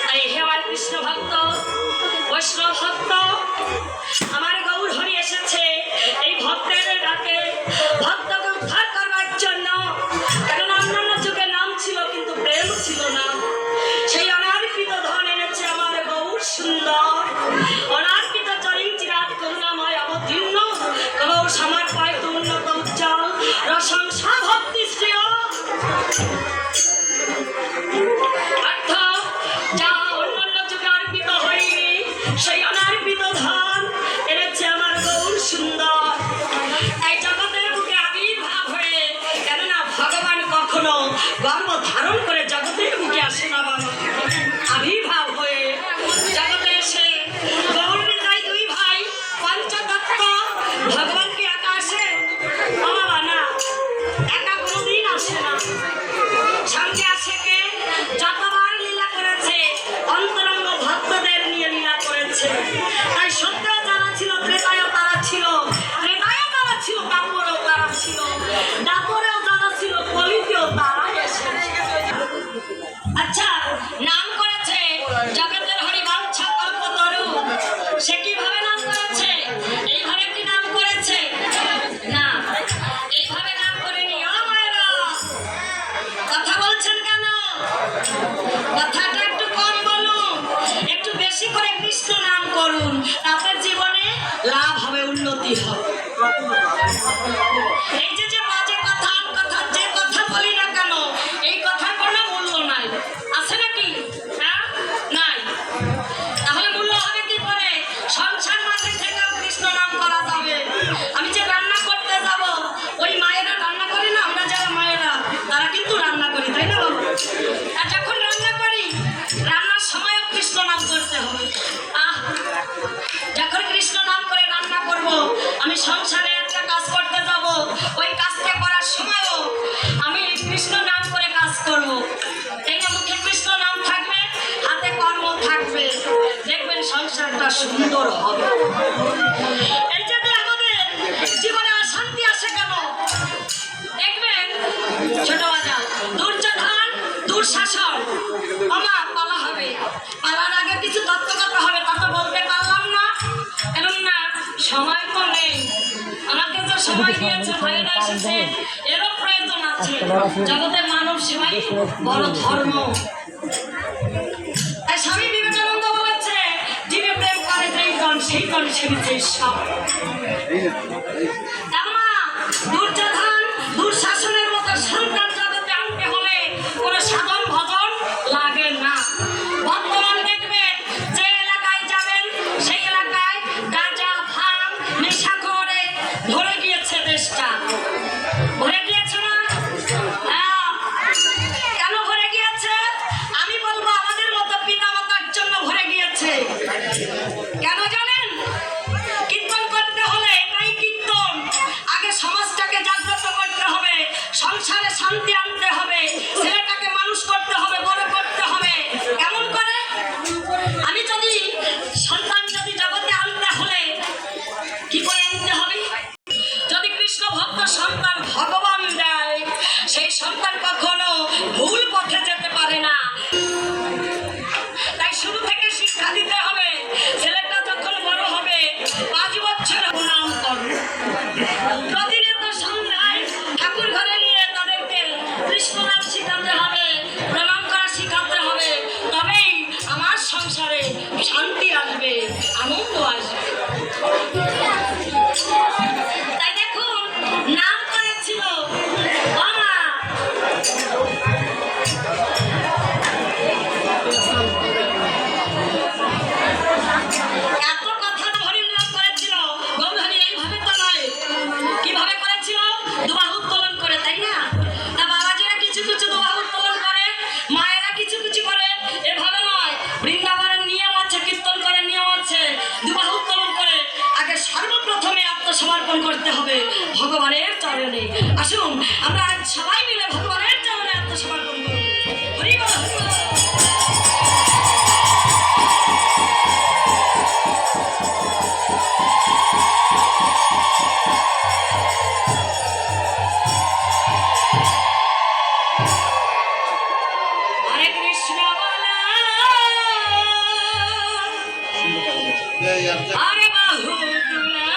তাই হে আমার কৃষ্ণ ভক্ত, বৈষ্ণব ভক্ত, আমার গৌর হরি এসেছে এই ভক্তের ডাকে ভক্তকে উদ্ধার করবার জন্য। কারণ অন্যান্য যুগে নাম ছিল কিন্তু প্রেম ছিল না। সেই অনার্পিত ধন এনেছে আমার গৌর সুন্দর, অনার্পিত চরিং চিরাত করুণাময় অবতীর্ণ কলৌ সামার পায় উন্নত উজ্জ্বল প্রশংসা ভক্তি শ্রেয় অর্থ যা অন্যান্য যুগে অর্পিত হয়নি, সেই অনার্পিত ধন এনেছে আমার গৌর সুন্দর। এই জগতের বুকে আবির্ভাব হয়ে, কেননা ভগবান কখনো গর্ব ধারণ করে জগতের বুকে আসে না বাবা। আবির্ভাব হয়ে জগতে এসে গৌর নিতাই দুই ভাই পঞ্চতত্ত্ব ভগবানকে একা আসে বাবা না, একা কোনোদিন আসে না। সঙ্গে আসে কে? যতবার লীলা করেছে অন্তরঙ্গ ভক্তদের নিয়ে লীলা করেছে। তাই সত্যও যারা ছিল, ত্রেতায়ও তারা ছিল, ত্রেতায়ও তারা ছিল, দাপরেও তারা ছিল, দাপরেও তারা ছিল, কলিতেও তারা এসেছে। আচ্ছা, নাম করেছে জগতের হরি বাঞ্ছা কল্পতরু। সে কিভাবে নাম করেছে? এইভাবে কি নাম করেছে? না, এইভাবে নাম করেনি। ও মায়েরা, কথা বলছেন কেন? কথাটা একটু কম বলুন, একটু বেশি করে কৃষ্ণ নাম করুন, তাতে জীবনে লাভ হবে, উন্নতি হবে। এই যে যে বাজে কথা, কথা যে কথা বলি না কেন, এই কথার কোনো মূল্য নাই। আছে নাকি? হ্যাঁ, নাই। তাহলে মূল্য হবে কি করে? সংসার মাঝে থেকেও কৃষ্ণ নাম করা যাবে। আমি যে রান্না করতে যাব, ওই মায়েরা রান্না করি না, আমরা যারা মায়েরা তারা কিন্তু রান্না করি, তাই না বাবু? আর যখন রান্না করি, রান্নার সময়ও কৃষ্ণ নাম করতে হবে। যখন কৃষ্ণ নাম করে রান্না করব, আমি সংসারে একটা কাজ করতে যাব, ওই কাজটা করার সময়ও আমি কৃষ্ণ নাম করে কাজ করব। এই না, মুখে কৃষ্ণ নাম থাকবে, হাতে কর্ম থাকবে, দেখবেন সংসারটা সুন্দর হবে। এই যে আমাদের জীবনে অশান্তি আসে কেন? দেখবেন ছোট বাজা দুর্যোধন, দুঃশাসন, আমার পালা হবে, পালার আগে কিছু তত্ত্ব কথা হবে, তত বলতে পারলাম না, কেননা সময় তো নেই। আমাকে তো সময় দিয়েছে, ভাইয়েরা এসেছে, এরও প্রয়োজন আছে। জগতের মানব সেবাই বড় ধর্ম। তাই স্বামী বিবেকানন্দ বলেছে, জীবে প্রেম করে যেই জন, সেই জন সেবিছে ঈশ্বর। দুর্যোধন, দুঃশাসনের মতো সন্তান জগতে আনতে হলে কোনো সাধন ভজন লাগে না। বর্তমান দেখবেন যে এলাকায় যাবেন, সেই এলাকায় গাঁজা, ভাঙ, নেশা করে ভরে গিয়েছে দেশটা। ভরে গিয়েছে না? কেন ভরে গিয়েছে? আমি বলবো আমাদের মতো পিতা মাতার জন্য ভরে গিয়েছে। কেন জানেন? কীর্তন করতে হলে এটাই কীর্তন। আগে সমাজটাকে জাগ্রত করতে হবে, সংসারে শান্তি আনতে হবে, ছেলেটাকে মানুষ করতে হবে, বড় করতে হবে। কেমন করে? আমি যদি সন্তান যদি জগতে আনতে হলে কি করে আনতে হবে? যদি কৃষ্ণ ভক্ত সন্তান ভগবান দেয়, সেই সন্তান কখনো ভুল পথে যেতে পারে না। তাই শুরু থেকে শিক্ষা দিতে হবে। ছেলেটা যখন বড় হবে, 5 বছর নাম করবে, প্রতিনিয়ত সন্ধ্যায় ঠাকুর ঘরে নিয়ে তাদেরকে কৃষ্ণ নাম শিখাতে হবে, প্রণাম করা শিখাতে হবে। তবেই আমার সংসারে শান্তি আসবে, আনন্দ আসবে। তাই দেখুন, নাম করেছিল বাবা। এত কথা হরিনাম করেছিল গৌরহরি, এইভাবে তো নয়। কিভাবে করেছিল? দুবাহু উত্তোলন করে, তাই না? তা বাবাজিরা কিছু কিছু দুবাহু উত্তোলন করে, মায়েরা কিছু কিছু করে, এভাবে নয়। বৃন্দাবনের নিয়ম আছে, কীর্তন করে নিয়ম আছে। দুবাহু উত্তোলন করে আগে সর্বপ্রথমে আত্মসমর্পণ করতে হবে ভগবানের চরণে। আসুন আমরা আজ সবাই মিলে ভগবানের চরণে আত্মসমর্পণ করব। হরি বল, হরি বল। কৃষ্ণ বলা আরে বাহু তুলা